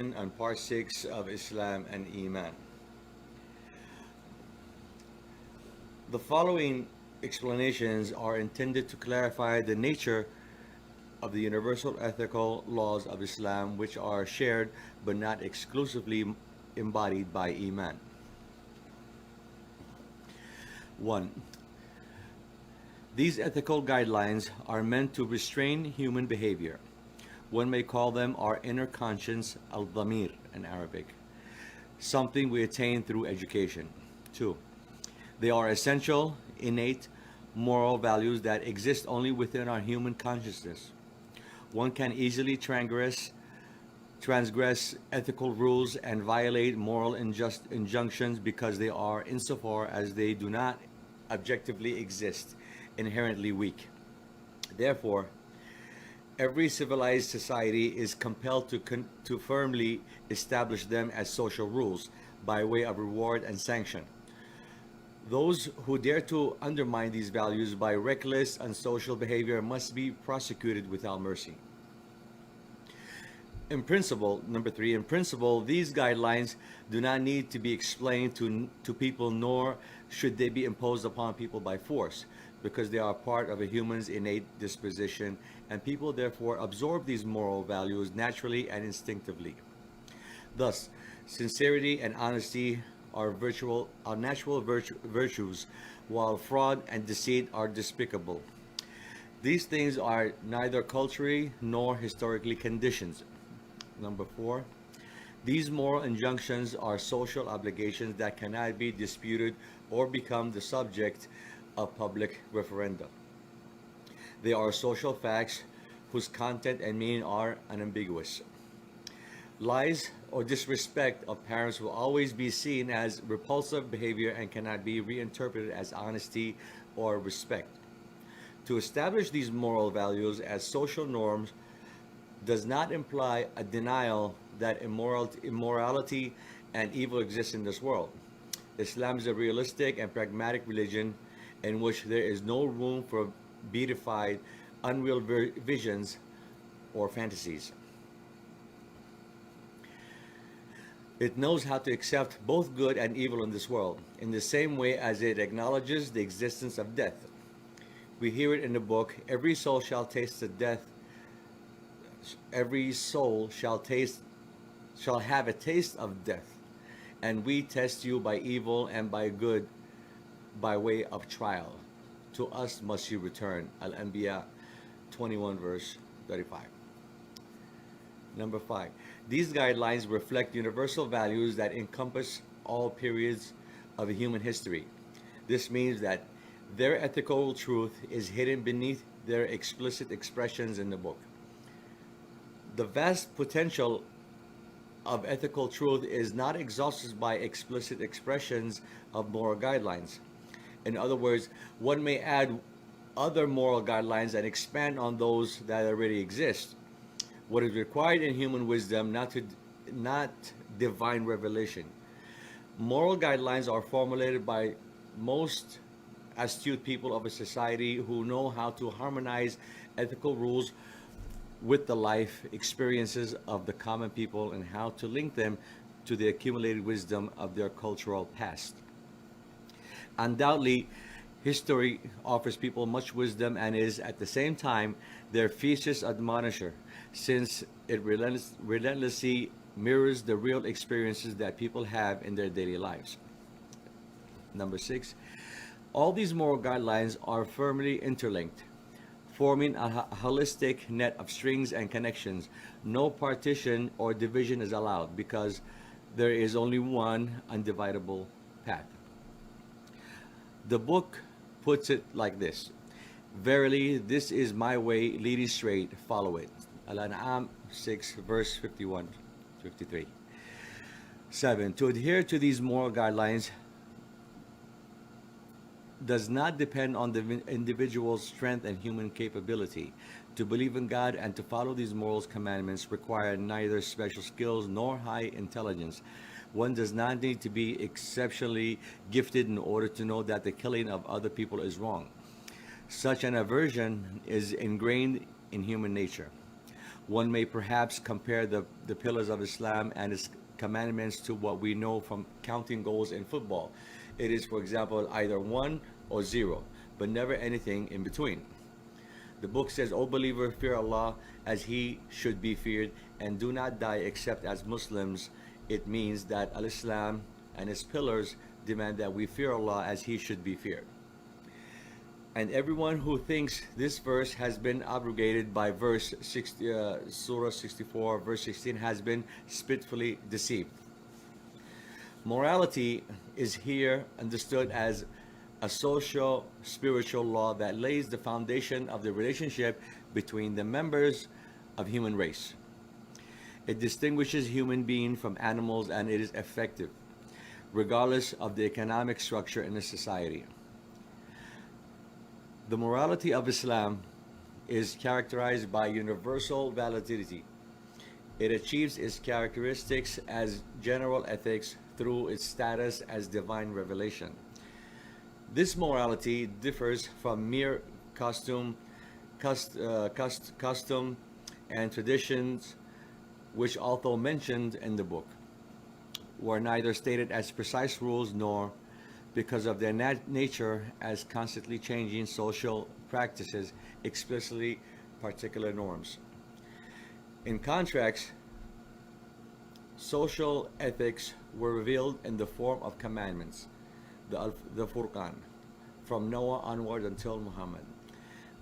On part 6 of Islam and Eman. The following explanations are intended to clarify the nature of the universal ethical laws of Islam, which are shared but not exclusively embodied by Eman. 1. These ethical guidelines are meant to restrain human behavior. One may call them our inner conscience, al-dhameer in Arabic, something we attain through education. 2. They are essential, innate, moral values that exist only within our human consciousness. One can easily transgress ethical rules and violate moral injunctions because they are, insofar as they do not objectively exist, inherently weak. Therefore, every civilized society is compelled to firmly establish them as social rules by way of reward and sanction. Those who dare to undermine these values by reckless, unsocial behavior must be prosecuted without mercy. In principle, number 3, in principle, these guidelines do not need to be explained to people, nor should they be imposed upon people by force, because they are part of a human's innate disposition, and people therefore absorb these moral values naturally and instinctively. Thus, sincerity and honesty are natural virtues, while fraud and deceit are despicable. These things are neither culturally nor historically conditioned. Number 4, these moral injunctions are social obligations that cannot be disputed or become the subject of public referenda. They are social facts whose content and meaning are unambiguous. Lies or disrespect of parents will always be seen as repulsive behavior and cannot be reinterpreted as honesty or respect. To establish these moral values as social norms does not imply a denial that immorality and evil exist in this world. Islam is a realistic and pragmatic religion in which there is no room for beatified, unreal visions or fantasies. It knows how to accept both good and evil in this world, in the same way as it acknowledges the existence of death. We hear it in the book, every soul shall taste the death, every soul shall have a taste of death, and we test you by evil and by good by way of trial. To us must you return. Al-Anbiya 21 verse 35. Number 5. These guidelines reflect universal values that encompass all periods of human history. This means that their ethical truth is hidden beneath their explicit expressions in the book. The vast potential of ethical truth is not exhausted by explicit expressions of moral guidelines. In other words, one may add other moral guidelines and expand on those that already exist. What is required in human wisdom, not divine revelation. Moral guidelines are formulated by most astute people of a society who know how to harmonize ethical rules with the life experiences of the common people and how to link them to the accumulated wisdom of their cultural past. Undoubtedly, history offers people much wisdom and is at the same time their fiercest admonisher, since it relentlessly mirrors the real experiences that people have in their daily lives. Number 6, all these moral guidelines are firmly interlinked, forming a holistic net of strings and connections. No partition or division is allowed because there is only one undividable path. The book puts it like this: verily, this is my way, lead it straight, follow it. Al-An'am 6, verse 51, 53. 7. To adhere to these moral guidelines does not depend on the individual's strength and human capability. To believe in God and to follow these moral commandments require neither special skills nor high intelligence. One does not need to be exceptionally gifted in order to know that the killing of other people is wrong. Such an aversion is ingrained in human nature. One may perhaps compare the pillars of Islam and its commandments to what we know from counting goals in football. It is, for example, either 1 or 0, but never anything in between. The book says, O believer, fear Allah as He should be feared, and do not die except as Muslims. It means that Al-Islam and its pillars demand that we fear Allah as He should be feared. And everyone who thinks this verse has been abrogated by Surah 64, verse 16, has been spitefully deceived. Morality is here understood as a social, spiritual law that lays the foundation of the relationship between the members of human race. It distinguishes human beings from animals, and it is effective, regardless of the economic structure in a society. The morality of Islam is characterized by universal validity. It achieves its characteristics as general ethics through its status as divine revelation. This morality differs from mere custom and traditions, which, although mentioned in the book, were neither stated as precise rules nor, because of their nature as constantly changing social practices, explicitly particular norms. In contrast, social ethics were revealed in the form of commandments, the Furqan, from Noah onward until Muhammad.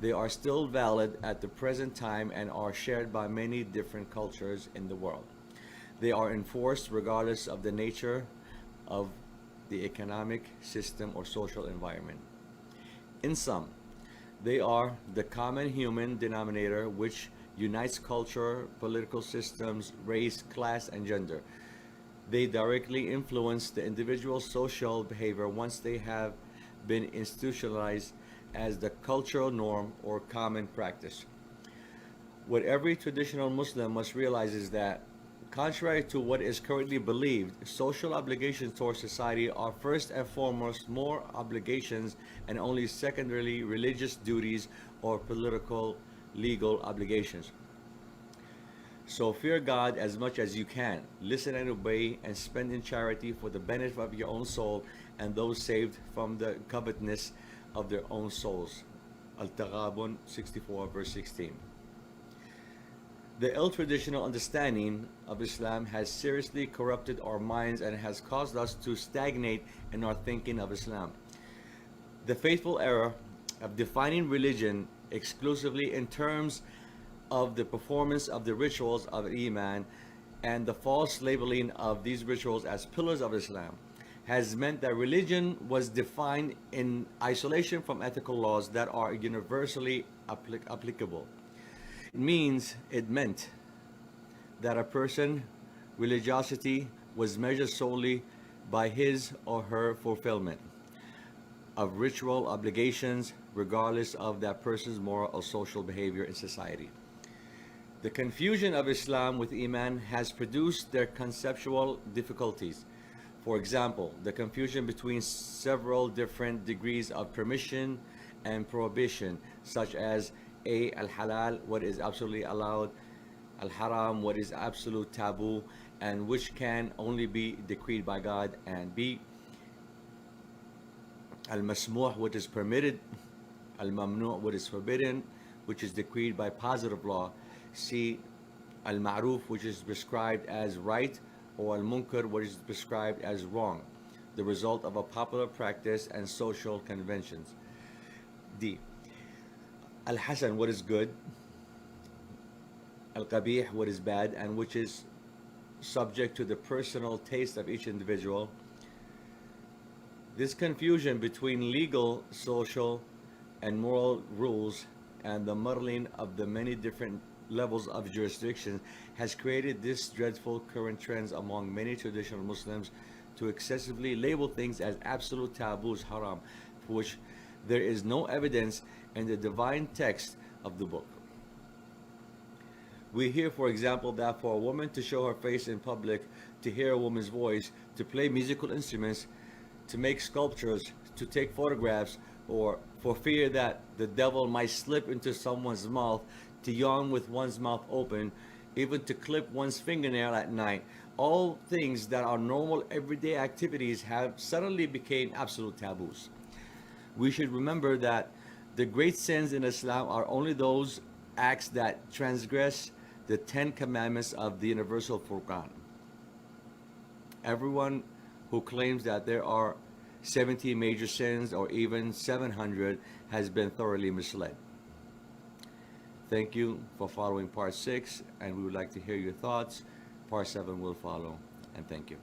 They are still valid at the present time and are shared by many different cultures in the world. They are enforced regardless of the nature of the economic system or social environment. In sum, they are the common human denominator which unites culture, political systems, race, class, and gender. They directly influence the individual's social behavior once they have been institutionalized as the cultural norm or common practice. What every traditional Muslim must realize is that, contrary to what is currently believed, social obligations towards society are first and foremost more obligations and only secondarily religious duties or political legal obligations. So fear God as much as you can, listen and obey, and spend in charity for the benefit of your own soul and those saved from the covetousness of their own souls. Al-Taghabun 64 verse 16. The ill-traditional understanding of Islam has seriously corrupted our minds and has caused us to stagnate in our thinking of Islam. The fateful error of defining religion exclusively in terms of the performance of the rituals of Eman and the false labeling of these rituals as pillars of Islam has meant that religion was defined in isolation from ethical laws that are universally applicable. It meant that a person's religiosity was measured solely by his or her fulfillment of ritual obligations, regardless of that person's moral or social behavior in society. The confusion of Islam with Eman has produced their conceptual difficulties. For example, the confusion between several different degrees of permission and prohibition, such as A. Al-halal, what is absolutely allowed, Al-haram, what is absolute taboo, and which can only be decreed by God, and B. Al-masmuh, what is permitted, Al-mamnu, what is forbidden, which is decreed by positive law, C. Al-ma'ruf, which is prescribed as right, or al-munkar, what is prescribed as wrong, the result of a popular practice and social conventions. D. Al-hasan, what is good, al-qabih, what is bad, and which is subject to the personal taste of each individual. This confusion between legal, social, and moral rules and the muddling of the many different levels of jurisdiction has created this dreadful current trends among many traditional Muslims to excessively label things as absolute taboos, haram, for which there is no evidence in the divine text of the book. We hear, for example, that for a woman to show her face in public, to hear a woman's voice, to play musical instruments, to make sculptures, to take photographs, or for fear that the devil might slip into someone's mouth, to yawn with one's mouth open, even to clip one's fingernail at night. All things that are normal everyday activities have suddenly become absolute taboos. We should remember that the great sins in Islam are only those acts that transgress the 10 Commandments of the universal Quran. Everyone who claims that there are 70 major sins or even 700 has been thoroughly misled. Thank you for following part 6, and we would like to hear your thoughts. Part 7 will follow, and thank you.